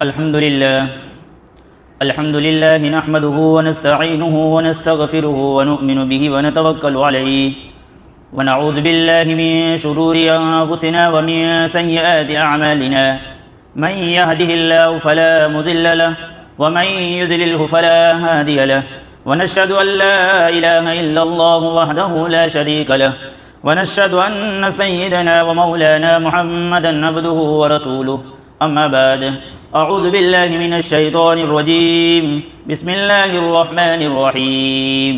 الحمد لله نحمده ونستعينه ونستغفره ونؤمن به ونتوكل عليه ونعوذ بالله من شرور أنفسنا ومن سيئات أعمالنا من يهده الله فلا مضل له ومن يضلله فلا هادي له ونشهد أن لا إله إلا الله وحده لا شريك له ونشهد أن سيدنا ومولانا محمدا عبده ورسوله أما بعد أعوذ بالله من الشيطان الرجيم بسم الله الرحمن الرحيم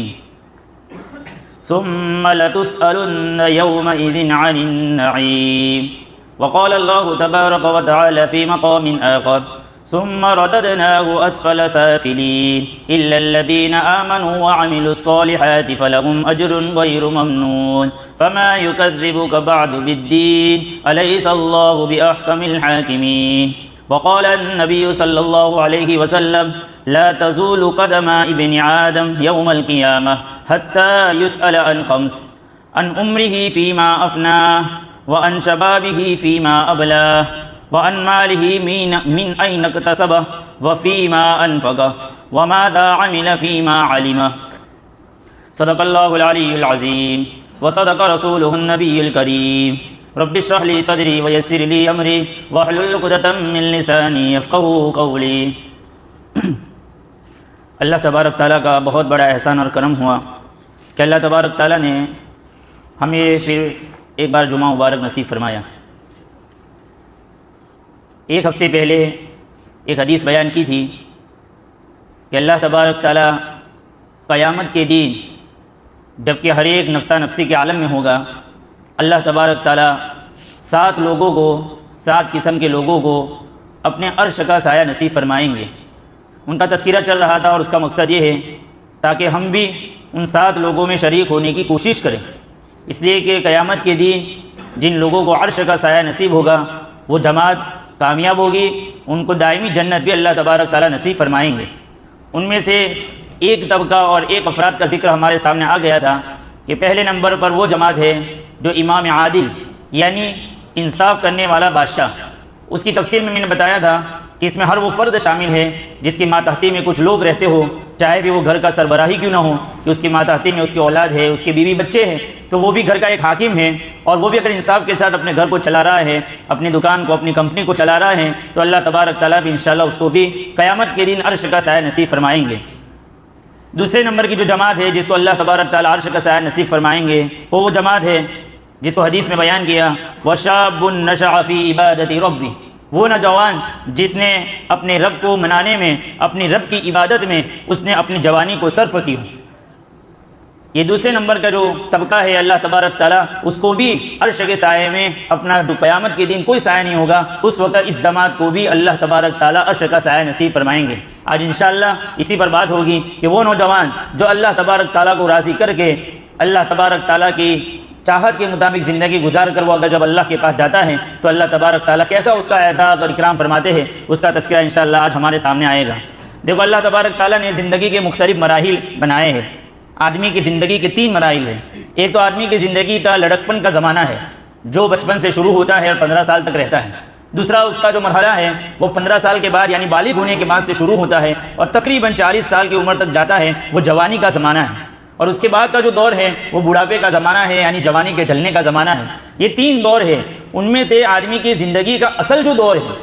ثم لتسألن يومئذ عن النعيم وقال الله تبارك وتعالى في مقام آخر ثم رددناه أسفل سافلين إلا الذين آمنوا وعملوا الصالحات فلهم أجر غير ممنون فما يكذبك بعد بالدين أليس الله بأحكم الحاكمين وقال النبي صلى الله عليه وسلم لا تزول قدم ابن آدم يوم القيامة حتى يسأل عن خمس عن عمره فيما أفناه وعن شبابه فيما أبلاه وعن ماله من أين اكتسبه وفيما أنفقه وماذا عمل فيما علمه صدق الله العلي العظيم وصدق رسوله النبي الكريم رب اشرح لي صدري ويسر لي أمري واحلل عقدة من لساني يفقهوا قولي۔ اللہ تبارک تعالیٰ کا بہت بڑا احسان اور کرم ہوا کہ اللہ تبارک تعالیٰ نے ہمیں پھر ایک بار جمعہ مبارک نصیب فرمایا۔ ایک ہفتے پہلے ایک حدیث بیان کی تھی کہ اللہ تبارک تعالیٰ قیامت کے دن جب کہ ہر ایک نفسہ نفسی کے عالم میں ہوگا، اللہ تبارک تعالیٰ 7 لوگوں کو 7 قسم کے لوگوں کو اپنے عرش کا سایہ نصیب فرمائیں گے۔ ان کا تذکرہ چل رہا تھا اور اس کا مقصد یہ ہے تاکہ ہم بھی ان 7 لوگوں میں شریک ہونے کی کوشش کریں، اس لیے کہ قیامت کے دن جن لوگوں کو عرش کا سایہ نصیب ہوگا وہ جماعت کامیاب ہوگی، ان کو دائمی جنت بھی اللہ تبارک تعالیٰ نصیب فرمائیں گے۔ ان میں سے ایک طبقہ اور ایک افراد کا ذکر ہمارے سامنے آ گیا تھا کہ پہلے نمبر پر وہ جماعت ہے جو امام عادل یعنی انصاف کرنے والا بادشاہ۔ اس کی تفسیر میں نے بتایا تھا کہ اس میں ہر وہ فرد شامل ہے جس کی ماتحتی میں کچھ لوگ رہتے ہو، چاہے کہ وہ گھر کا سربراہی کیوں نہ ہو، کہ اس کی ماتحتی میں اس کی اولاد ہے، اس کی بیوی بچے ہیں، تو وہ بھی گھر کا ایک حاکم ہے، اور وہ بھی اگر انصاف کے ساتھ اپنے گھر کو چلا رہا ہے، اپنی دکان کو، اپنی کمپنی کو چلا رہا ہے، تو اللہ تبارک تعالیٰ بھی انشاءاللہ اس کو بھی قیامت کے دن عرش کا سایہ نصیب فرمائیں گے۔ دوسرے نمبر کی جو جماعت ہے جس کو اللہ تبارک تعالیٰ عرش کا سایہ نصیب فرمائیں گے وہ جماعت ہے جس کو حدیث میں بیان کیا وَشَابٌ نَشَأَ فِي عِبَادَةِ رَبِّهِ، وہ نوجوان جس نے اپنے رب کو منانے میں، اپنی رب کی عبادت میں اس نے اپنی جوانی کو صرف کی ہو۔ یہ دوسرے نمبر کا جو طبقہ ہے اللہ تبارک تعالیٰ اس کو بھی عرش کے سائے میں اپنا قیامت کے دن کوئی سایہ نہیں ہوگا، اس وقت اس جماعت کو بھی اللہ تبارک تعالیٰ عرش کا سایہ نصیب فرمائیں گے۔ آج انشاءاللہ اسی پر بات ہوگی کہ وہ نوجوان جو اللہ تبارک تعالیٰ کو راضی کر کے اللہ تبارک تعالیٰ کی چاہت کے مطابق زندگی گزار کر وہ اگر جب اللہ کے پاس جاتا ہے تو اللہ تبارک تعالیٰ کیسا اس کا اعزاز اور اکرام فرماتے ہیں، اس کا تذکرہ انشاءاللہ آج ہمارے سامنے آئے گا۔ دیکھو اللہ تبارک تعالیٰ نے زندگی کے مختلف مراحل بنائے ہیں۔ آدمی کی زندگی کے 3 مراحل ہیں۔ ایک تو آدمی کی زندگی کا لڑکپن کا زمانہ ہے جو بچپن سے شروع ہوتا ہے اور 15 سال تک رہتا ہے۔ دوسرا اس کا جو مرحلہ ہے وہ 15 سال کے بعد یعنی بالغ ہونے کے بعد سے شروع ہوتا ہے اور تقریباً 40 سال کی عمر تک جاتا ہے، وہ جوانی کا زمانہ ہے۔ اور اس کے بعد کا جو دور ہے وہ بڑھاپے کا زمانہ ہے یعنی جوانی کے ڈھلنے کا زمانہ ہے۔ یہ 3 دور ہے، ان میں سے آدمی کی زندگی کا اصل جو دور ہے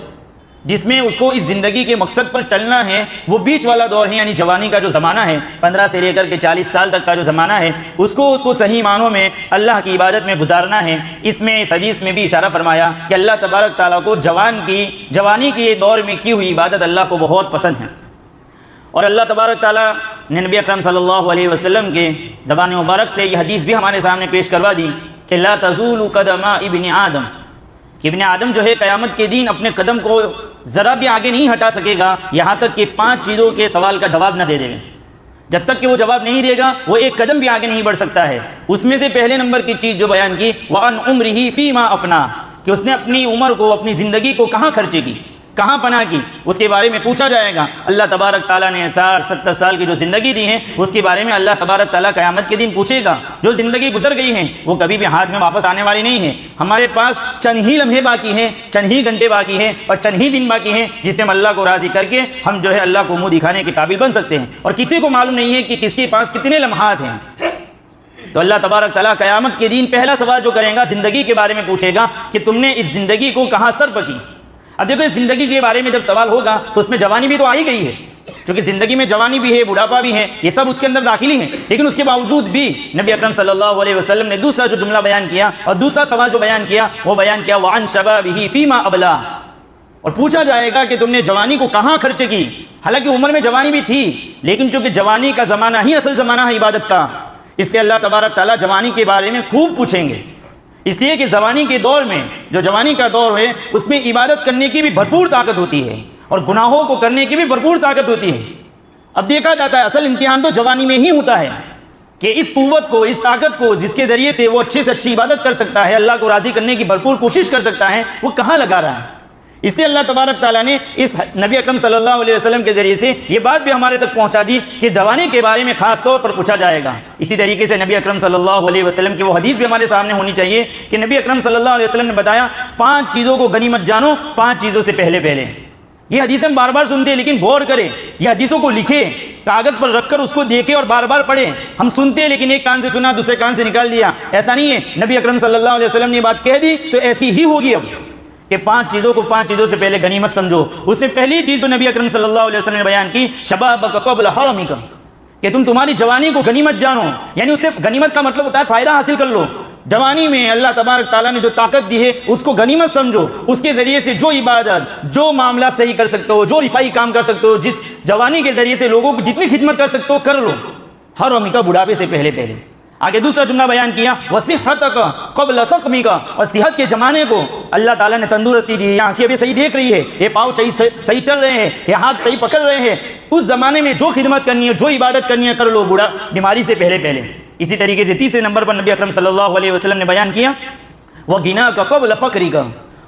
جس میں اس کو اس زندگی کے مقصد پر چلنا ہے وہ بیچ والا دور ہے، یعنی جوانی کا جو زمانہ ہے 15 سے لے کر کے 40 سال تک کا جو زمانہ ہے اس کو صحیح معنوں میں اللہ کی عبادت میں گزارنا ہے۔ اس میں اس حدیث میں بھی اشارہ فرمایا کہ اللہ تبارک تعالیٰ کو جوانی کی دور میں کی ہوئی عبادت اللہ کو بہت پسند ہے، اور اللہ تبارک تعالیٰ نے نبی اکرم صلی اللہ علیہ وسلم کے زبان مبارک سے یہ حدیث بھی ہمارے سامنے پیش کروا دی کہ لا تزول قدم ابن آدم، کہ ابن آدم جو ہے قیامت کے دن اپنے قدم کو ذرا بھی آگے نہیں ہٹا سکے گا یہاں تک کہ 5 چیزوں کے سوال کا جواب نہ دے دے۔ جب تک کہ وہ جواب نہیں دے گا وہ ایک قدم بھی آگے نہیں بڑھ سکتا ہے۔ اس میں سے پہلے نمبر کی چیز جو بیان کی وَعَنْ عُمْرِهِ فِيمَا أَفْنَىٰ، کہ اس نے اپنی عمر کو، اپنی زندگی کو کہاں خرچ کی، کہاں پناہ کی، اس کے بارے میں پوچھا جائے گا۔ اللہ تبارک تعالیٰ نے 60-70 سال کی جو زندگی دی ہے اس کے بارے میں اللہ تبارک تعالیٰ قیامت کے دن پوچھے گا۔ جو زندگی گزر گئی ہیں وہ کبھی بھی ہاتھ میں واپس آنے والی نہیں ہے۔ ہمارے پاس چند ہی لمحے باقی ہیں، چند ہی گھنٹے باقی ہیں اور چند ہی دن باقی ہیں جس میں ہم اللہ کو راضی کر کے ہم جو ہے اللہ کو منہ دکھانے کے قابل بن سکتے ہیں، اور کسی کو معلوم نہیں ہے کہ کس کے پاس کتنے لمحات ہیں۔ تو اللہ تبارک تعالیٰ قیامت کے دن پہلا سوال جو کرے گا زندگی کے بارے میں پوچھے گا کہ تم نے اس زندگی کو کہاں صرف کی۔ اب دیکھو اس زندگی کے بارے میں جب سوال ہوگا تو اس میں جوانی بھی تو آ ہی گئی ہے، کیونکہ زندگی میں جوانی بھی ہے، بڑھاپا بھی ہے، یہ سب اس کے اندر داخلی ہیں، لیکن اس کے باوجود بھی نبی اکرم صلی اللہ علیہ وسلم نے دوسرا جو جملہ بیان کیا اور دوسرا سوال جو بیان کیا وہ بیان کیا وعن شبابہ فیما ابلا، اور پوچھا جائے گا کہ تم نے جوانی کو کہاں خرچ کی۔ حالانکہ عمر میں جوانی بھی تھی، لیکن چونکہ جوانی کا زمانہ ہی اصل زمانہ ہے عبادت کا، اس لیے اللہ تبارک تعالیٰ جوانی کے بارے میں خوب پوچھیں گے، اس لیے کہ جوانی کے دور میں جو جوانی کا دور ہے اس میں عبادت کرنے کی بھی بھرپور طاقت ہوتی ہے اور گناہوں کو کرنے کی بھی بھرپور طاقت ہوتی ہے۔ اب دیکھا جاتا ہے اصل امتحان تو جوانی میں ہی ہوتا ہے کہ اس قوت کو، اس طاقت کو جس کے ذریعے سے وہ اچھے سے اچھی عبادت کر سکتا ہے، اللہ کو راضی کرنے کی بھرپور کوشش کر سکتا ہے، وہ کہاں لگا رہا ہے۔ اس لیے اللہ تبارک تعالیٰ نے اس نبی اکرم صلی اللہ علیہ وسلم کے ذریعے سے یہ بات بھی ہمارے تک پہنچا دی کہ جوانی کے بارے میں خاص طور پر پوچھا جائے گا۔ اسی طریقے سے نبی اکرم صلی اللہ علیہ وسلم کی وہ حدیث بھی ہمارے سامنے ہونی چاہیے کہ نبی اکرم صلی اللہ علیہ وسلم نے بتایا 5 چیزوں کو غنیمت جانو 5 چیزوں سے پہلے پہلے۔ یہ حدیث ہم بار بار سنتے ہیں لیکن غور کریں، یہ حدیثوں کو لکھے، کاغذ پر رکھ کر اس کو دیکھے اور بار بار پڑھیں۔ ہم سنتے ہیں لیکن ایک کان سے سنا دوسرے کان سے نکال دیا، ایسا نہیں ہے۔ نبی اکرم صلی اللہ علیہ وسلم نے یہ بات کہہ دی تو ایسی ہی ہوگی اب کہ 5 چیزوں کو 5 چیزوں سے پہلے غنیمت سمجھو۔ اس میں پہلی چیز جو نبی اکرم صلی اللہ علیہ وسلم نے بیان کی شبابک قبل حرمک، کہ تم تمہاری جوانی کو غنیمت جانو، یعنی اس سے غنیمت کا مطلب ہوتا ہے فائدہ حاصل کر لو۔ جوانی میں اللہ تبارک تعالیٰ نے جو طاقت دی ہے اس کو غنیمت سمجھو، اس کے ذریعے سے جو عبادت، جو معاملہ صحیح کر سکتے ہو، جو رفائی کام کر سکتے ہو، جس جوانی کے ذریعے سے لوگوں کو جتنی خدمت کر سکتے ہو کر لو، حرمک بڑھاپے سے پہلے پہلے۔ آگے دوسرا جملہ بیان کیا وصحتک قبل سقمک، اور صحت کے زمانے کو اللہ تعالیٰ نے تندرستی دی، یہ آنکھیں بھی صحیح دیکھ رہی ہے، یہ پاؤں صحیح چل رہے ہیں، یہ ہاتھ صحیح پکڑ رہے ہیں، اس زمانے میں جو خدمت کرنی ہے، جو عبادت کرنی ہے کر لو، بوڑھا بیماری سے پہلے پہلے۔ اسی طریقے سے تیسرے نمبر پر نبی اکرم صلی اللہ علیہ وسلم نے بیان کیا وغناک قبل فقرک،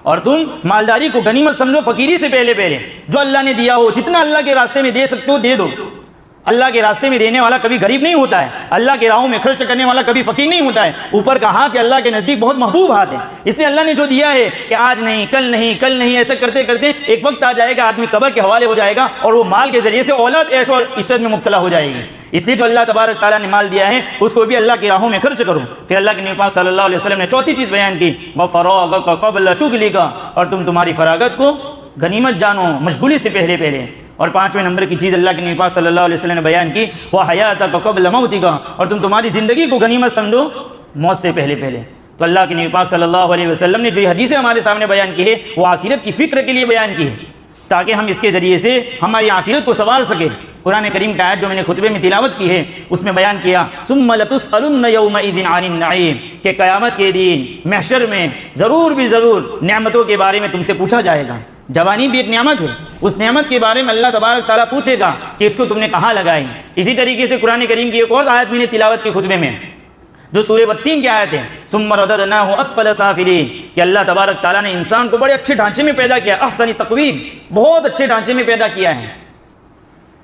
اور تم مالداری کو غنیمت سمجھو فقیری سے پہلے پہلے۔ جو اللہ نے دیا ہو، جتنا اللہ کے راستے میں دے سکتے ہو دے دو۔ اللہ کے راستے میں دینے والا کبھی غریب نہیں ہوتا ہے، اللہ کے راہوں میں خرچ کرنے والا کبھی فقیر نہیں ہوتا ہے۔ اوپر کا ہاتھ اللہ کے نزدیک بہت محبوب ہاتھ ہے، اس لیے اللہ نے جو دیا ہے کہ آج نہیں کل نہیں کل نہیں، ایسے کرتے کرتے ایک وقت آ جائے گا آدمی قبر کے حوالے ہو جائے گا اور وہ مال کے ذریعے سے اولاد عیش اور عشرت میں مبتلا ہو جائے گی۔ اس لیے جو اللہ تبارک تعالیٰ نے مال دیا ہے اس کو بھی اللہ کی راہوں میں خرچ کرو۔ پھر اللہ کے نبی پاک صلی اللہ علیہ وسلم نے چوتھی چیز بیان کی وفراغک قبل شغلک، اور تم تمہاری فراغت کو غنیمت جانو مشغولی سے پہلے پہلے۔ اور 5ویں نمبر کی چیز اللہ کے نبی پاک صلی اللہ علیہ وسلم نے بیان کی وہ حیاتک قبل موتک، اور تم تمہاری زندگی کو غنیمت سمجھو موت سے پہلے پہلے۔ تو اللہ کے نبی پاک صلی اللہ علیہ وسلم نے جو یہ حدیثیں ہمارے سامنے بیان کی ہے وہ آخرت کی فکر کے لیے بیان کی ہے تاکہ ہم اس کے ذریعے سے ہماری آخرت کو سنوار سکیں۔ قرآن کریم کا آیت جو میں نے خطبے میں تلاوت کی ہے اس میں بیان کیا ثم لتسألن یومئذ عن النعیم، کہ قیامت کے دن محشر میں ضرور بھی ضرور نعمتوں کے بارے میں تم سے پوچھا جائے گا۔ جوانی بھی ایک نعمت ہے، اس نعمت کے بارے میں اللہ تبارک تعالیٰ پوچھے گا کہ اس کو تم نے کہاں لگائی۔ اسی طریقے سے قرآن کریم کی ایک اور آیت میں نے تلاوت کی خطبے میں جو سورہ 32 کی آیت ہے ثم رددناہ اسفل سافلین، کہ اللہ تبارک تعالیٰ نے انسان کو بڑے اچھے ڈھانچے میں پیدا کیا، احسن تقویم، بہت اچھے ڈھانچے میں پیدا کیا ہے،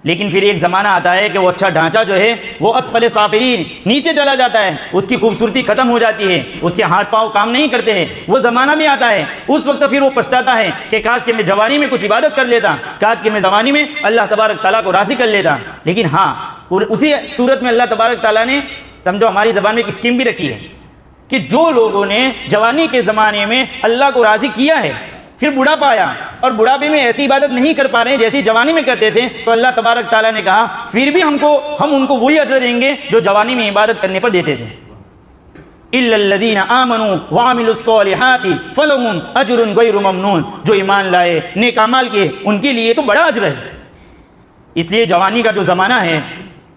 لیکن پھر ایک زمانہ آتا ہے کہ وہ اچھا ڈھانچہ جو ہے وہ اسفل سافلین نیچے چلا جاتا ہے، اس کی خوبصورتی ختم ہو جاتی ہے، اس کے ہاتھ پاؤں کام نہیں کرتے ہیں، وہ زمانہ بھی آتا ہے، اس وقت پھر وہ پچھتاتا ہے کہ کاش کہ میں جوانی میں کچھ عبادت کر لیتا، کاش کہ میں جوانی میں اللہ تبارک تعالیٰ کو راضی کر لیتا۔ لیکن ہاں اسی صورت میں اللہ تبارک تعالیٰ نے سمجھو ہماری زبان میں ایک اسکیم بھی رکھی ہے کہ جو لوگوں نے جوانی کے زمانے میں اللہ کو راضی کیا ہے پھر بڑھاپا آیا اور بڑھاپے میں ایسی عبادت نہیں کر پا رہے ہیں جیسی جوانی میں کرتے تھے، تو اللہ تبارک تعالیٰ نے کہا پھر بھی ہم ان کو وہی اجر دیں گے جو جوانی میں عبادت کرنے پر دیتے تھے۔ الا الذین آمنوا وعملوا الصالحات فلہم اجر غیر ممنون، جو ایمان لائے نیک اعمال کیے ان کے لیے تو بڑا اجر ہے۔ اس لیے جوانی کا جو زمانہ ہے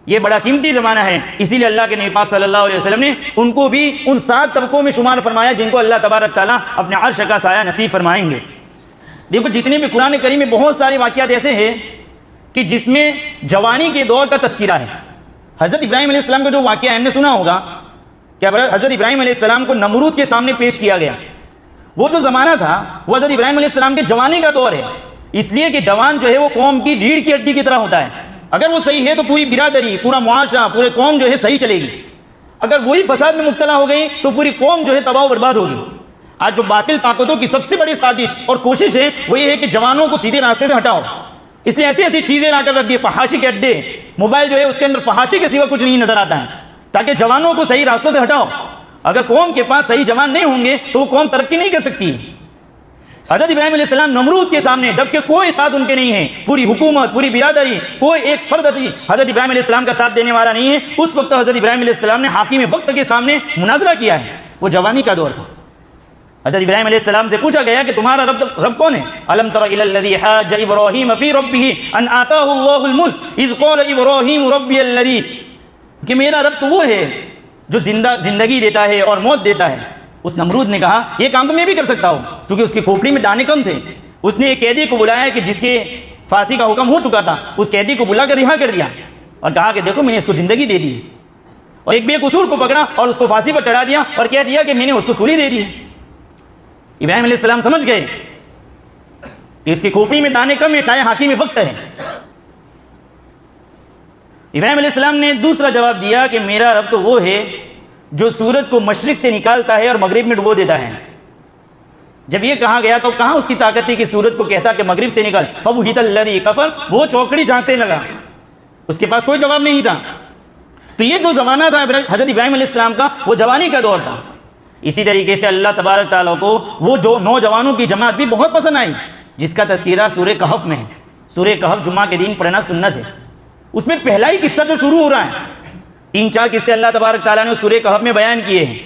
یہ بڑا قیمتی زمانہ ہے، اسی لیے اللہ کے نبی پاک صلی اللہ علیہ وسلم نے ان کو بھی ان 7 طبقوں میں شمار فرمایا جن کو اللہ تبارک تعالیٰ اپنے عرش کا سایہ نصیب فرمائیں گے۔ دیکھو جتنے بھی قرآن کریم میں بہت سارے واقعات ایسے ہیں کہ جس میں جوانی کے دور کا تذکرہ ہے۔ حضرت ابراہیم علیہ السلام کا جو واقعہ ہم نے سنا ہوگا کہ حضرت ابراہیم علیہ السلام کو نمرود کے سامنے پیش کیا گیا، وہ جو زمانہ تھا وہ حضرت ابراہیم علیہ السلام کے جوانی کا دور ہے، اس لیے کہ جوان جو ہے وہ قوم کی ریڑھ کی ہڈی کی طرح ہوتا ہے. اگر وہ صحیح ہے تو پوری برادری، پورا معاشرہ، پورے قوم جو ہے صحیح چلے گی. اگر وہی فساد میں مبتلا ہو گئی تو پوری قوم جو ہے تباہ و برباد ہوگی. آج جو باطل طاقتوں کی سب سے بڑی سازش اور کوشش ہے وہ یہ ہے کہ جوانوں کو سیدھے راستے سے ہٹاؤ. اس لیے ایسی ایسی چیزیں لا کر رکھ دی، فحاشی کے اڈے، موبائل جو ہے اس کے اندر فحاشی کے سوا کچھ نہیں نظر آتا ہے، تاکہ جوانوں کو صحیح راستوں سے ہٹاؤ. اگر قوم کے پاس صحیح جوان نہیں ہوں گے تو وہ قوم ترقی نہیں کر سکتی. حضرت ابراہیم علیہ السلام نمرود کے سامنے جبکہ کوئی ساتھ ان کے نہیں ہے، پوری حکومت، پوری برادری، کوئی ایک فرد حضرت ابراہیم علیہ السلام کا ساتھ دینے والا نہیں ہے. اس وقت حضرت ابراہیم علیہ السلام نے حاکم وقت کے سامنے مناظرہ کیا ہے. وہ جوانی کا دور تھا. حضرت ابراہیم علیہ السلام سے پوچھا گیا کہ تمہارا رب کون ہے؟ الم تر الی الذی حاج ابراہیم فی ربہ ان آتاہ اللہ الملک اذ قال ابراہیم ربی الذی، کہ میرا رب تو وہ ہے جو زندگی دیتا ہے اور موت دیتا ہے. اس نمرود نے کہا یہ کام تو میں بھی کر سکتا ہوں، کیونکہ اس کی کھوپڑی میں دانے کم تھے. اس نے ایک قیدی کو بلایا کہ جس کے پھانسی کا حکم ہو چکا تھا، اس قیدی کو بلا کر رہا کر دیا اور کہا کہ دیکھو میں نے اس کو زندگی دے دی. اور ایک بے قصور کو پکڑا اور اس کو پھانسی پر چڑھا دیا اور کہہ دیا کہ میں نے اس کو سولی دے دی. ابراہیم علیہ السلام سمجھ گئے کہ اس کی کھوپڑی میں دانے کم ہے، چاہے حاکم وقت ہے. ابراہیم علیہ السلام نے دوسرا جواب دیا کہ میرا رب تو وہ ہے جو سورج کو مشرق سے نکالتا ہے اور مغرب میں ڈبو دیتا ہے. جب یہ کہا گیا تو کہاں اس کی طاقت تھی کہ سورج کو کہتا کہ مغرب سے نکال. فبہت الذی کفر، وہ چوکڑی جانتے لگا، اس کے پاس کوئی جواب نہیں تھا. تو یہ جو زمانہ تھا حضرت ابراہیم علیہ السلام کا، وہ جوانی کا دور تھا. اسی طریقے سے اللہ تبارک تعالیٰ کو وہ جو نوجوانوں کی جماعت بھی بہت پسند آئی، جس کا تذکرہ سورہ کہف میں ہے. سورہ کہف جمعہ کے دن پڑھنا سنت ہے. اس میں پہلا ہی قصہ جو شروع ہو رہا ہے، 3-4 قصے اللہ تبارک تعالیٰ نے سورہ کہف میں بیان کیے ہیں.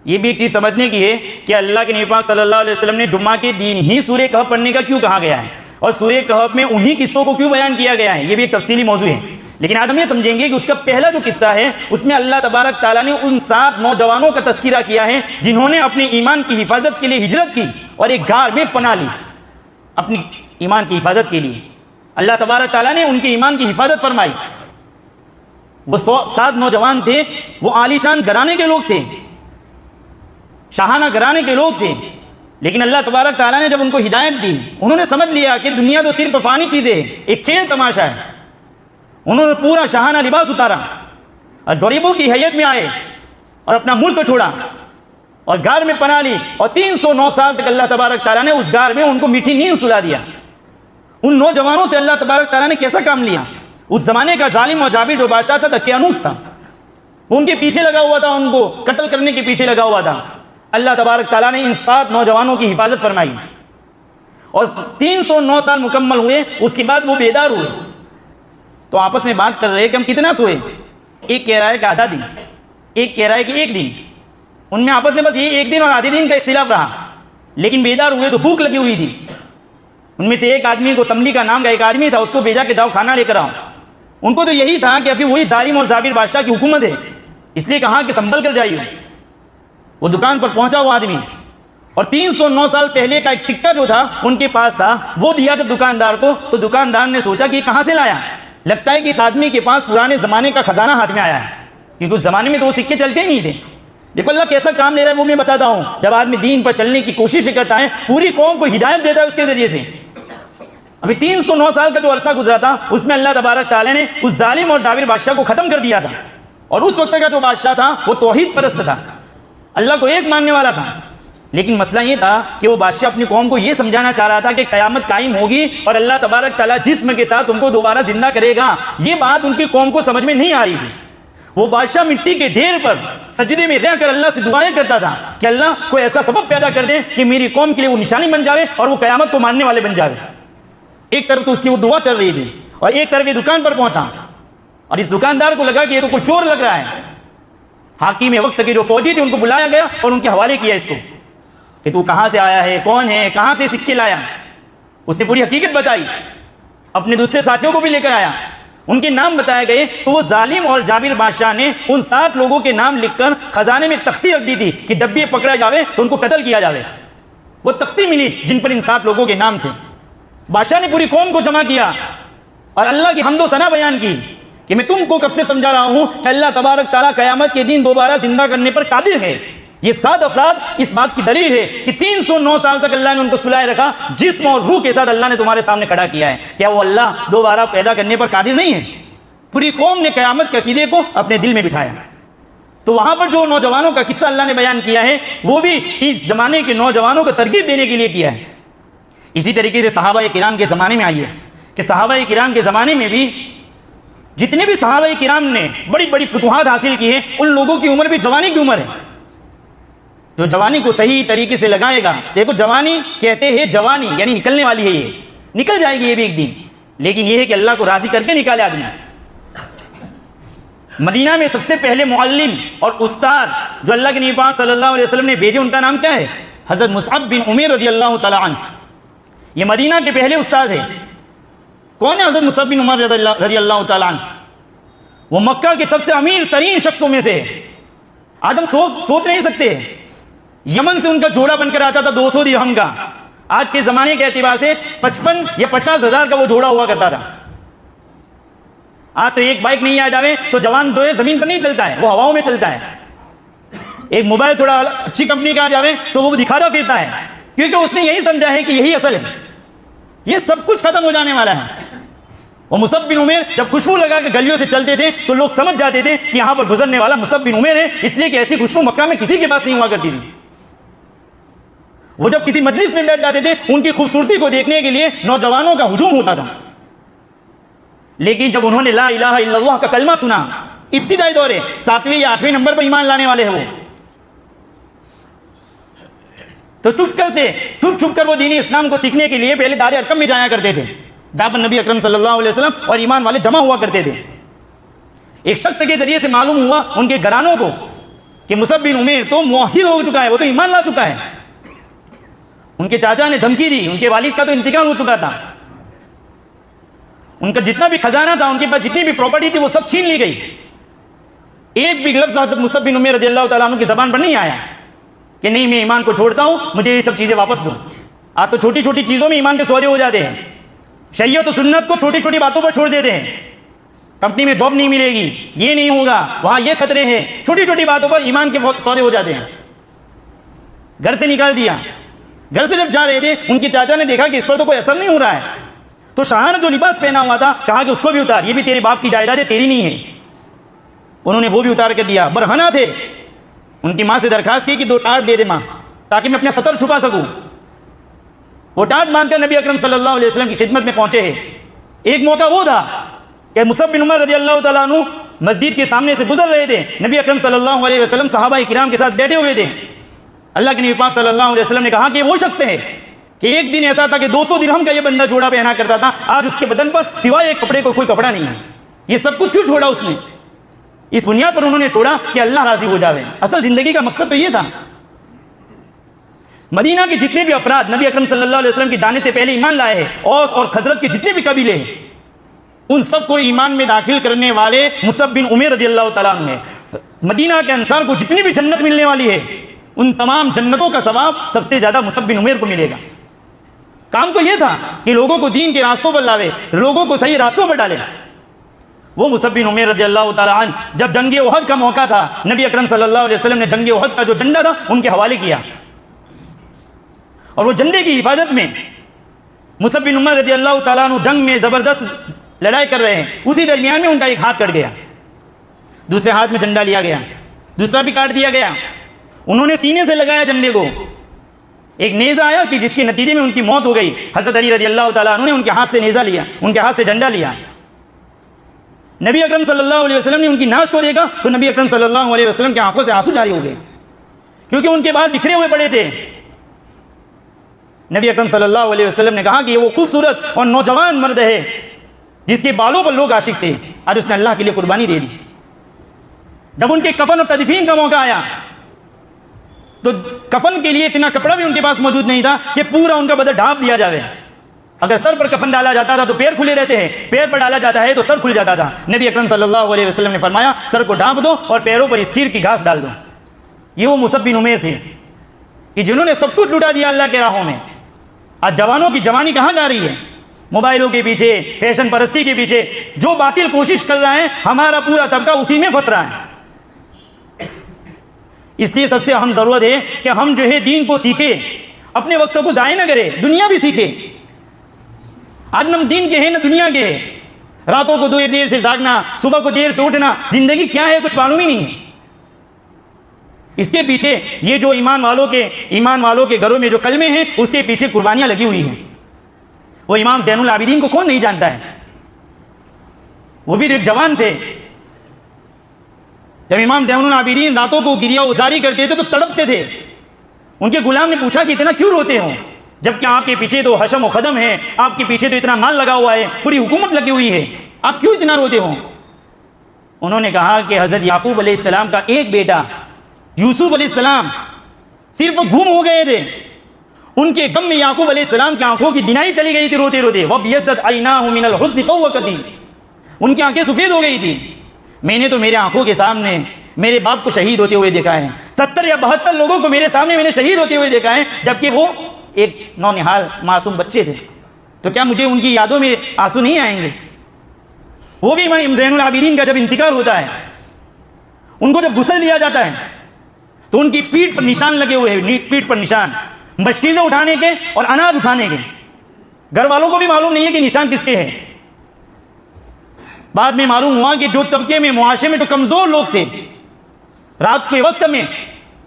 یہ بھی ایک چیز سمجھنے کی ہے کہ اللہ کے نبی پاک صلی اللہ علیہ وسلم نے جمعہ کے دن ہی سورہ کہف پڑھنے کا کیوں کہا گیا ہے، اور سورہ کہف میں انہی قصوں کو کیوں بیان کیا گیا ہے. یہ بھی ایک تفصیلی موضوع ہے. لیکن آج ہم یہ سمجھیں گے کہ اس کا پہلا جو قصہ ہے اس میں اللہ تبارک تعالیٰ نے ان 7 نوجوانوں کا تذکرہ کیا ہے جنہوں نے اپنے ایمان کی حفاظت کے لیے ہجرت کی اور ایک غار میں پناہ لی. اپنی ایمان کی حفاظت کے لیے اللہ تبارک تعالیٰ نے ان کے ایمان کی حفاظت فرمائی. وہ 7 نوجوان تھے، وہ عالیشان گھرانے کے لوگ تھے، شاہانہ گھرانے کے لوگ تھے. لیکن اللہ تبارک تعالیٰ نے جب ان کو ہدایت دی، انہوں نے سمجھ لیا کہ دنیا تو صرف فانی چیزیں ہے، ایک کھیل تماشا ہے. انہوں نے پورا شاہانہ لباس اتارا اور غریبوں کی حیت میں آئے اور اپنا ملک چھوڑا اور غار میں پناہ لی. اور 309 سال تک اللہ تبارک تعالیٰ نے اس غار میں ان کو میٹھی نیند سلا دیا. ان نوجوانوں سے اللہ تبارک تعالیٰ نے کیسا کام لیا. اس زمانے کا ظالم اور جابر جو بادشاہ تھا دقیانوس تھا، وہ ان کے پیچھے لگا ہوا تھا، ان کو قتل کرنے کے پیچھے لگا ہوا تھا. اللہ تبارک تعالیٰ نے ان 7 نوجوانوں کی حفاظت فرمائی اور 309 سال مکمل ہوئے. اس کے بعد وہ بیدار ہوئے تو آپس میں بات کر رہے کہ ہم کتنا سوئے. ایک کہہ رہا ہے کہ آدھا دن، ایک کہہ رہا ہے کہ 1 دن. ان میں آپس میں بس یہ 1 دن اور آدھے دن کا اختلاف رہا. لیکن بیدار ہوئے تو بھوک لگی ہوئی تھی. ان میں سے ایک آدمی کو، تملی کا نام کا ایک آدمی تھا، اس کو بھیجا کہ جاؤ کھانا لے کر آؤ. ان کو تو یہی تھا کہ ابھی وہی ظالم اور جابر بادشاہ کی حکومت ہے، اس لیے کہا کہ سنبھل کر جائیے. وہ دکان پر پہنچا وہ آدمی اور 309 سال پہلے کا ایک سکہ جو تھا ان کے پاس تھا، وہ دیا جب دکاندار کو تو دکاندار نے سوچا کہ یہ کہاں سے لایا. لگتا ہے کہ اس آدمی کے پاس پرانے زمانے کا خزانہ ہاتھ میں آیا ہے، کیونکہ اس زمانے میں تو وہ سکے چلتے ہی نہیں تھے. دیکھو اللہ کیسا کام لے رہا ہے وہ میں بتاتا ہوں. جب آدمی دین پر چلنے کی کوشش کرتا ہے، پوری قوم کو ہدایت دیتا ہے اس کے ذریعے سے. ابھی 309 سال کا جو عرصہ گزرا تھا اس میں اللہ تبارک تعالیٰ نے اس ظالم اور جابر بادشاہ کو ختم کر دیا تھا. اور اس وقت کا جو بادشاہ تھا وہ توحید پرست تھا، اللہ کو ایک ماننے والا تھا. لیکن مسئلہ یہ تھا کہ وہ بادشاہ اپنی قوم کو یہ سمجھانا چاہ رہا تھا کہ قیامت قائم ہوگی اور اللہ تبارک تعالیٰ جسم کے ساتھ ان کو دوبارہ زندہ کرے گا. یہ بات ان کی قوم کو سمجھ میں نہیں آ رہی تھی. وہ بادشاہ مٹی کے ڈھیر پر سجدے میں رہ کر اللہ سے دعائیں کرتا تھا کہ اللہ کوئی ایسا سبب پیدا کر دے کہ میری قوم کے لیے وہ نشانی بن جاوے اور وہ قیامت کو ماننے والے بن جاوے. ایک طرف تو اس کی وہ دعا چل رہی تھی اور ایک طرف یہ دکان پر پہنچا اور اس دکاندار کو لگا کہ یہ تو کوئی چور لگ رہا ہے. حاکم وقت کے جو فوجی تھے ان کو بلایا گیا اور ان کے حوالے کیا اس کو کہ تو کہاں سے آیا ہے، کون ہے، کہاں سے سکے لایا. اس نے پوری حقیقت بتائی، اپنے دوسرے ساتھیوں کو بھی لے کر آیا، ان کے نام بتائے گئے. تو وہ ظالم اور جابر بادشاہ نے ان 7 لوگوں کے نام لکھ کر خزانے میں ایک تختی رکھ دی تھی کہ جب بھی یہ پکڑا جاوے تو ان کو قتل کیا جاوے. وہ تختی ملی جن پر ان 7 لوگوں کے نام تھے. بادشاہ نے پوری قوم کو جمع کیا اور اللہ کی حمد و ثنا بیان کی کہ میں تم کو کب سے سمجھا رہا ہوں کہ اللہ تبارک تعالیٰ قیامت کے دن دوبارہ زندہ کرنے پر قادر ہے. یہ 7 افراد اس بات کی دلیل ہے کہ 309 سال تک اللہ نے ان کو سلائے رکھا، جسم اور روح کے ساتھ اللہ نے تمہارے سامنے کھڑا کیا ہے۔ کیا وہ اللہ دوبارہ پیدا کرنے پر قادر نہیں ہے؟ پوری قوم نے قیامت کے عقیدے کو اپنے دل میں بٹھایا۔ تو وہاں پر جو نوجوانوں کا قصہ اللہ نے بیان کیا ہے وہ بھی اس زمانے کے نوجوانوں کو ترغیب دینے کے لیے کیا ہے۔ اسی طریقے سے صحابہ کرام کے زمانے میں آئیے کہ صحابہ کرام کے زمانے میں بھی جتنے بھی صحابہ کرام نے بڑی بڑی فتوحات حاصل کی ہیں، ان لوگوں کی عمر بھی جوانی کی عمر ہے۔ جو جوانی کو صحیح طریقے سے لگائے گا، دیکھو جوانی کہتے ہیں، جوانی یعنی نکلنے والی ہے، یہ نکل جائے گی یہ بھی ایک دن، لیکن یہ ہے کہ اللہ کو راضی کر کے نکالے آدمی۔ مدینہ میں سب سے پہلے معلم اور استاد جو اللہ کے نبی پاک صلی اللہ علیہ وسلم نے بھیجے، ان کا نام کیا ہے؟ حضرت مصعب بن عمیر رضی اللہ تعالیٰ عنہ۔ یہ مدینہ کے پہلے استاد ہیں۔ کون ہے حضرت مصعب بن عمیر رضی اللہ تعالیٰ عنہ؟ وہ مکہ کے سب سے امیر ترین شخصوں میں سے ہے۔ آج ہم سوچ نہیں سکتے، یمن سے ان کا جوڑا بن کر آتا تھا 200 درہم کا، آج کے زمانے کے اعتبار سے 55 یا 50 ہزار کا وہ جوڑا ہوا کرتا تھا۔ آج تو ایک بائک نہیں آ جاوے تو جوان جو ہے زمین پر نہیں چلتا ہے، وہ ہواؤں میں چلتا ہے۔ ایک موبائل تھوڑا اچھی کمپنی کا آ جاوے تو وہ دکھاتا پھرتا ہے، کیونکہ اس نے یہی سمجھا ہے کہ یہی اصل ہے۔ یہ سب کچھ ختم ہو جانے والا ہے۔ وہ مصعب بن عمیر جب خوشبو لگا کے گلیوں سے چلتے تھے تو لوگ سمجھ جاتے تھے کہ یہاں پر گزرنے والا مصعب بن عمیر ہے، اس لیے کہ ایسی خوشبو مکہ میں کسی کے پاس نہیں ہوا کرتی تھی۔ وہ جب کسی مجلس میں بیٹھ جاتے تھے، ان کی خوبصورتی کو دیکھنے کے لیے نوجوانوں کا ہجوم ہوتا تھا، لیکن جب انہوں نے لا الہ الا اللہ کا کلمہ سنا، ابتدائی دورے 7ویں یا 8ویں نمبر پر ایمان لانے والے ہیں وہ، تو چھپ چھپ کر وہ دینی اسلام کو سیکھنے کے لیے پہلے دار ارقم میں جایا کرتے تھے، جہاں پر نبی اکرم صلی اللہ علیہ وسلم اور ایمان والے جمع ہوا کرتے تھے۔ ایک شخص کے ذریعے سے معلوم ہوا ان کے گھرانوں کو کہ مصعب بن عمیر تو موحد ہو چکا ہے، وہ تو ایمان لا چکا ہے۔ ان کے چاچا نے دھمکی دی، ان کے والد کا تو انتقال ہو چکا تھا، ان کا جتنا بھی خزانہ تھا، ان کے پاس جتنی بھی پراپرٹی تھی وہ سب چھین لی گئی۔ ایک بھی لفظ حضرت مصعب بن عمیر رضی اللہ تعالیٰ عنہ کی زبان پر نہیں آیا کہ نہیں میں ایمان کو چھوڑتا ہوں، مجھے یہ سب چیزیں واپس دو۔ آج تو چھوٹی چھوٹی چیزوں میں ایمان کے سودے ہو جاتے ہیں، شریعت و سنت کو چھوٹی چھوٹی باتوں پر چھوڑ دیتے ہیں۔ کمپنی میں جاب نہیں ملے گی، یہ نہیں ہوگا، وہاں یہ خطرے ہیں، چھوٹی چھوٹی باتوں پر ایمان کے سودے ہو جاتے ہیں۔ گھر سے نکال دیا، گھر سے جب جا رہے تھے ان کے چاچا نے دیکھا کہ اس پر تو کوئی اثر نہیں ہو رہا ہے، تو شاہ نے جو لباس پہنا ہوا تھا کہا کہ اس کو بھی اتار، یہ بھی تیرے باپ کی جائیداد ہے، تیری نہیں ہے۔ انہوں نے وہ بھی اتار کے دیا۔ برہنہ تھے، ان کی ماں سے درخواست کی کہ 2 ٹاٹ دے دے ماں، تاکہ میں اپنا سطر چھپا سکوں۔ وہ ٹاٹ مان کر نبی اکرم صلی اللہ علیہ وسلم کی خدمت میں پہنچے ہیں۔ ایک موقع وہ تھا کہ مصعب بن عمیر رضی اللہ تعالیٰ عنہ مسجد کے سامنے سے گزر رہے تھے، نبی اکرم صلی اللہ علیہ وسلم صحابہ کرام کے ساتھ بیٹھے ہوئے تھے۔ اللہ کے نبی پاک صلی اللہ علیہ وسلم نے کہا کہ وہ شخص ہے کہ ایک دن ایسا تھا کہ 200 درہم کا یہ بندہ جوڑا پہنا کرتا تھا، آج اس کے بدن پر سوائے ایک کپڑے کو کوئی کپڑا نہیں ہے۔ یہ سب کچھ کیوں چھوڑا اس نے؟ اس بنیاد پر انہوں نے چھوڑا کہ اللہ راضی ہو جاوے۔ اصل زندگی کا مقصد تو یہ تھا۔ مدینہ کے جتنے بھی افراد نبی اکرم صلی اللہ علیہ وسلم کی جانے سے پہلے ایمان لائے ہیں، اوس اور خزرج کے جتنے بھی قبیلے ہیں، ان سب کو ایمان میں داخل کرنے والے مصعب بن عمیر رضی اللہ تعالیٰ عنہ ہیں۔ مدینہ کے انصار کو جتنی بھی جنت ملنے والی ہے، ان تمام جنتوں کا ثواب سب سے زیادہ مصعب بن عمیر کو ملے گا۔ کام تو یہ تھا کہ لوگوں کو دین کے راستوں پر لاوے، لوگوں کو صحیح راستوں پر ڈالے۔ وہ مصعب بن عمیر رضی اللہ تعالیٰ عنہ جب جنگ احد کا موقع تھا، نبی اکرم صلی اللہ علیہ وسلم نے جنگ احد کا جو جھنڈا تھا ان کے حوالے کیا، اور وہ جھنڈے کی حفاظت میں مصعب بن عمیر رضی اللہ تعالیٰ عنہ جنگ میں زبردست لڑائی کر رہے ہیں، اسی درمیان میں ان کا ایک ہاتھ کٹ گیا، دوسرے ہاتھ میں جھنڈا لیا گیا، دوسرا بھی کاٹ دیا گیا۔ انہوں نے سینے سے لگایا جھنڈے کو، ایک نیزہ آیا کہ جس کے نتیجے میں ان کی موت ہو گئی۔ حضرت علی رضی اللہ تعالیٰ عنہ نے ان کے ہاتھ سے نیزہ لیا، ان کے ہاتھ سے جھنڈا لیا۔ نبی اکرم صلی اللہ علیہ وسلم نے ان کی ناش کو دیکھا تو نبی اکرم صلی اللہ علیہ وسلم کی آنکھوں سے آنسو جاری ہو گئے، کیونکہ ان کے بال بکھرے ہوئے پڑے تھے۔ نبی اکرم صلی اللہ علیہ وسلم نے کہا کہ وہ خوبصورت اور نوجوان مرد ہے جس کے بالوں پر لوگ عاشق تھے، اور اس نے اللہ کے لیے قربانی دے دی۔ جب ان کے کفن اور تدفین کا موقع آیا تو کفن کے لیے اتنا کپڑا بھی ان کے پاس موجود نہیں تھا کہ پورا ان کا بدن ڈھانپ دیا جاوے۔ اگر سر پر کفن ڈالا جاتا تھا تو پیر کھلے رہتے ہیں، پیر پر ڈالا جاتا ہے تو سر کھل جاتا تھا۔ نبی اکرم صلی اللہ علیہ وسلم نے فرمایا سر کو ڈھانپ دو اور پیروں پر اسکھیر کی گھاس ڈال دو۔ یہ وہ مصعب بن عمیر تھے کہ جنہوں نے سب کچھ لوٹا دیا اللہ کے راہوں میں۔ آج جوانوں کی جوانی کہاں جا رہی ہے؟ موبائلوں کے پیچھے، فیشن پرستی کے پیچھے۔ جو باطل کوشش کر رہا ہے ہمارا پورا طبقہ اسی میں پھنس رہا ہے۔ اس لیے سب سے اہم ضرورت ہے کہ ہم جو ہے دین کو سیکھیں، اپنے وقت کو ضائع نہ کریں، دنیا بھی سیکھیں۔ آج نہ دین کے ہیں نہ دنیا کے ہیں، راتوں کو دیر سے جاگنا، صبح کو دیر سے اٹھنا، زندگی کیا ہے کچھ معلوم ہی نہیں ہے۔ اس کے پیچھے یہ جو ایمان والوں کے گھروں میں جو کلمے ہیں اس کے پیچھے قربانیاں لگی ہوئی ہیں۔ وہ امام زین العابدین کو کون نہیں جانتا ہے؟ وہ بھی ایک جوان تھے۔ جب امام زین العابدین راتوں کو گریہ ازاری کرتے تھے تو تڑپتے تھے۔ ان کے غلام نے پوچھا کہ اتنا کیوں روتے ہو، جبکہ آپ کے پیچھے تو حشم و خدم ہے، آپ کے پیچھے تو اتنا مال لگا ہوا ہے، پوری حکومت لگی ہوئی ہے، آپ کیوں اتنا روتے ہو؟ انہوں نے کہا کہ حضرت یعقوب علیہ السلام کا ایک بیٹا یوسف علیہ السلام صرف گم ہو گئے تھے، ان کے غم میں یعقوب علیہ السلام کی آنکھوں کی بینائی چلی گئی تھی روتے روتے، وَبْيَضَّتْ عَيْنَاهُ مِنَ الْحُزْنِ فَهُوَ كَظِيمٌ، ان کی آنکھیں سفید ہو گئی تھی۔ میں نے تو میرے آنکھوں کے سامنے میرے باپ کو شہید ہوتے ہوئے دیکھا ہے، 70 یا 72 لوگوں کو میرے سامنے میں نے شہید ہوتے ہوئے دیکھا ہے، جبکہ وہ ایک نونہال معصوم بچے تھے، تو کیا مجھے ان کی یادوں میں آنسو نہیں آئیں گے؟ وہ بھی امام زین العابدین کا جب انتقال ہوتا ہے، ان کو جب غسل دیا جاتا ہے تو ان کی پیٹھ پر نشان لگے ہوئے ہیں، پیٹھ پر نشان مشکیزیں اٹھانے کے اور اناج اٹھانے کے۔ گھر والوں کو بھی معلوم نہیں ہے کہ نشان کس کے ہیں۔ بعد میں معلوم ہوا کہ جو طبقے میں معاشرے میں تو کمزور لوگ تھے، رات کے وقت میں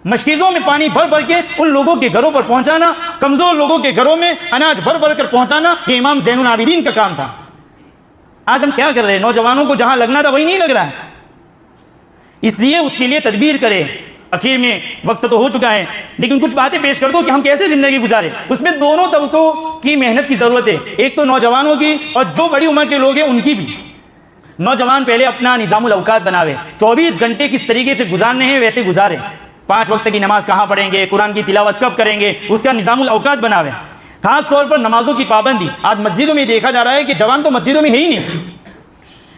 مشکیزوں میں پانی بھر بھر کے ان لوگوں کے گھروں پر پہنچانا، کمزور لوگوں کے گھروں میں اناج بھر بھر کر پہنچانا، یہ امام زین العابدین کا کام تھا۔ آج ہم کیا کر رہے ہیں؟ نوجوانوں کو جہاں لگنا تھا وہی نہیں لگ رہا ہے، اس لیے اس کے لیے تدبیر کریں۔ اخیر میں وقت تو ہو چکا ہے، لیکن کچھ باتیں پیش کر دو کہ ہم کیسے زندگی گزاریں۔ اس میں دونوں طبقوں کی محنت کی ضرورت ہے، ایک تو نوجوانوں کی اور جو بڑی عمر کے لوگ ہیں ان کی بھی۔ نوجوان پہلے اپنا نظام الاوقات بناوے، 24 گھنٹے کس طریقے سے گزارنے ہیں ویسے گزارے، 5 وقت کی نماز کہاں پڑھیں گے، قرآن کی تلاوت کب کریں گے، اس کا نظام الاوقات بناوے۔ خاص طور پر نمازوں کی پابندی، آج مسجدوں میں دیکھا جا رہا ہے کہ جوان تو مسجدوں میں ہے ہی نہیں،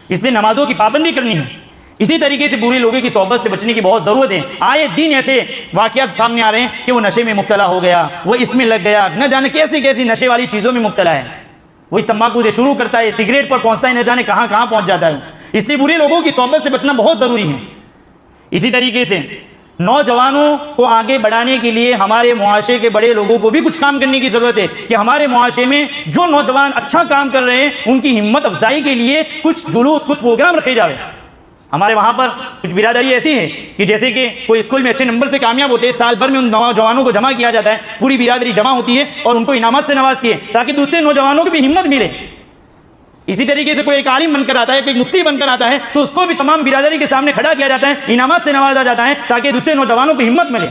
اس لیے نمازوں کی پابندی کرنی ہے۔ اسی طریقے سے برے لوگوں کی صحبت سے بچنے کی بہت ضرورت ہے۔ آئے دن ایسے واقعات سامنے آ رہے ہیں کہ وہ نشے میں مبتلا ہو گیا، وہ اس میں لگ گیا، نہ جانے کیسی کیسی نشے والی چیزوں میں مبتلا ہے، وہی تمباکو سے شروع کرتا ہے، سگریٹ پر پہنچتا ہے، نہ جانے کہاں کہاں پہنچ جاتا ہے۔ اس لیے برے لوگوں کی صحبت سے بچنا بہت ضروری ہے۔ اسی طریقے سے نوجوانوں کو آگے بڑھانے کے لیے ہمارے معاشرے کے بڑے لوگوں کو بھی کچھ کام کرنے کی ضرورت ہے کہ ہمارے معاشرے میں جو نوجوان اچھا کام کر رہے ہیں ان کی ہمت افزائی کے لیے کچھ جلوس، کچھ پروگرام رکھے جاوے۔ ہمارے وہاں پر کچھ برادری ایسی ہے کہ جیسے کہ کوئی اسکول میں اچھے نمبر سے کامیاب ہوتے ہیں، سال بھر میں ان نوجوانوں کو جمع کیا جاتا ہے، پوری برادری جمع ہوتی ہے اور ان کو انعامات سے نوازتی ہے تاکہ دوسرے نوجوانوں کی بھی ہمت ملے۔ اسی طریقے سے کوئی ایک عالم بن کر آتا ہے، کوئی مفتی بن کر آتا ہے تو اس کو بھی تمام برادری کے سامنے کھڑا کیا جاتا ہے، انعامات سے نوازا جاتا ہے تاکہ دوسرے نوجوانوں کو ہمت ملے۔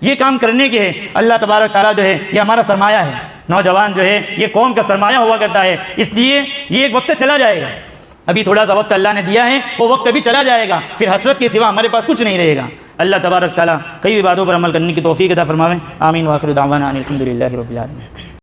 یہ کام کرنے کے ہے اللہ تبارک تعالیٰ جو ہے یہ ہمارا سرمایہ ہے، نوجوان جو ہے یہ قوم کا سرمایہ ہوا کرتا ہے، اس لیے یہ ایک وقت چلا جائے گا، ابھی تھوڑا سا وقت اللہ نے دیا ہے، وہ وقت ابھی چلا جائے گا، پھر حسرت کے سوا ہمارے پاس کچھ نہیں رہے گا۔ اللہ تبارک تعالیٰ کئی باتوں پر عمل کرنے کی توفیق عطا فرمائے۔ آمین۔ وآخر دعوانا ان الحمد للہ رب العالمین۔